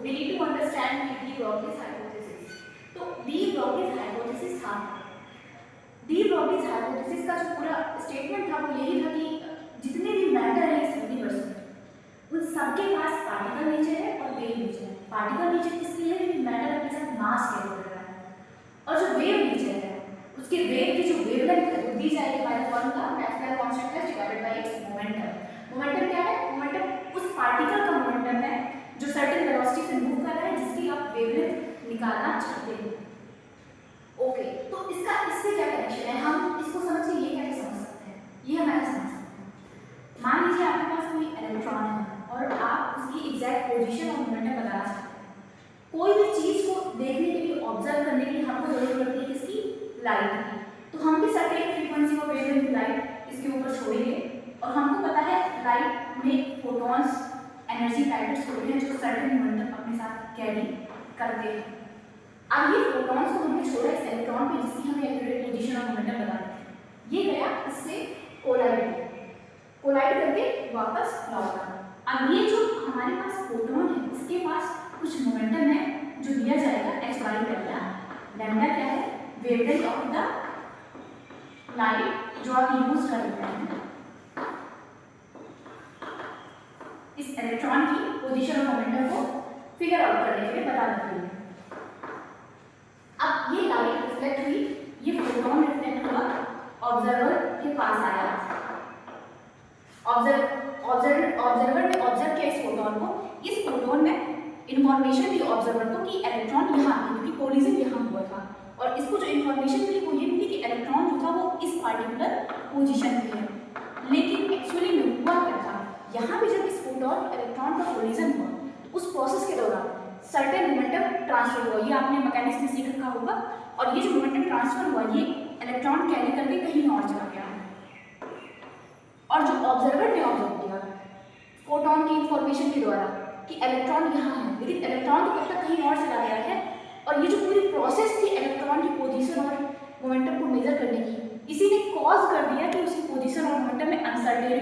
we need to understand the Broglie's hypothesis. तो D Broglie's hypothesis था, D Broglie's hypothesis का जो पूरा स्टेटमेंट था वो यही था कि जितने भी मैटर है इस यूनिवर्स में उन सबके पास पार्टिकल नेचर है और वेव नेचर है। पार्टिकल नेचर किसके लिए है? मैटर अपने साथ मास कैरी कर रहा है, और जो वेव नेचर है उसके वेव की जो वेवलेंथ है वो दी जाएगी by the formula Maxwell constant है divided by its momentum. Momentum क्या है? मोमेंटम उस पार्टिकल का मोमेंटम है जो सर्टेन वेलोसिटी से मूव कर रहा है, जिसकी आप वेवलेंथ निकालना चाहते हो। ओके, तो इसका इससे क्या कनेक्शन है? हम इसको समझ के ये कैसे समझ सकते हैं? ये हम ऐसे समझ सकते हैं, मान लीजिए आपके पास कोई इलेक्ट्रॉन है और आप उसकी एग्जैक्ट पोजीशन और मोमेंटम बताना चाहते हैं। कोई भी चीज को देखने के लिए, ऑब्जर्व करने के लिए हमको जरूरत पड़ती है किसकी? लाइट की। तो हम भी सर्टेन फ्रीक्वेंसी और वेवलेंथ लाइट इसके ऊपर छोड़ेंगे, और हमको पता है लाइट में फोटॉन्स एनर्जी पैकेट्स होते हैं जो सर्टेन मोमेंटम अपने साथ कैरी करते हैं। अब ये फोटॉन्स को हमने छोड़ा इस इलेक्ट्रॉन पे जिसकी हमें एक्यूरेट पोजीशन और मोमेंटम बताना है। ये गया इससे कोलाइड करके वापस लौटा। अब ये जो हमारे पास फोटॉन है इसके पास कुछ मोमेंटम है जो दिया जाएगा h बाई लैम्डा। लैम्डा क्या है? वेवलेंथ ऑफ द लाइट जो आप यूज कर रहे हैं इस इलेक्ट्रॉन की पोजीशन और मोमेंटम को फिगर आउट करने के लिए, बताने के लिए। अब ये लाइट रिफ्लेक्ट हुई, ये फोटोन रिफ्लेक्ट हुआ, ऑब्जर्वर के पास आया, ऑब्जर्वर ने ऑब्जर्व किया इस फोटोन को। इस फोटोन ने इंफॉर्मेशन दी ऑब्जर्वर को कि इलेक्ट्रॉन यहाँ है, क्योंकि कोलिजन यहाँ हुआ था, और इसको जो इंफॉर्मेशन मिली वो ये मिली कि इलेक्ट्रॉन जो था वो इस पार्टिकुलर पोजीशन पे है। लेकिन एक्चुअली में हुआ क्या था? यहाँ पे जब इस फोटोन इलेक्ट्रॉन का कोलिजन हुआ तो उस प्रोसेस के दौरान सर्टेन मोमेंटम ट्रांसफर हुआ। ये आपने मैकेनिक्स में सीख रखा होगा। और ये जो मोमेंटम ट्रांसफर हुआ ये इलेक्ट्रॉन कैरी करके कहीं और चला गया, और जो ऑब्जर्वर ने ऑब्जर्व किया फोटोन की इंफॉर्मेशन के द्वारा कि इलेक्ट्रॉन यहाँ है, लेकिन इलेक्ट्रॉन तो कब तक कहीं और चला गया है। और ये जो पूरी प्रोसेस थी इलेक्ट्रॉन की पोजीशन और मोमेंटम को मेजर करने की, इसी ने कॉज कर दिया कि उसकी पोजीशन और मोमेंटम में अनसर्टेनिटी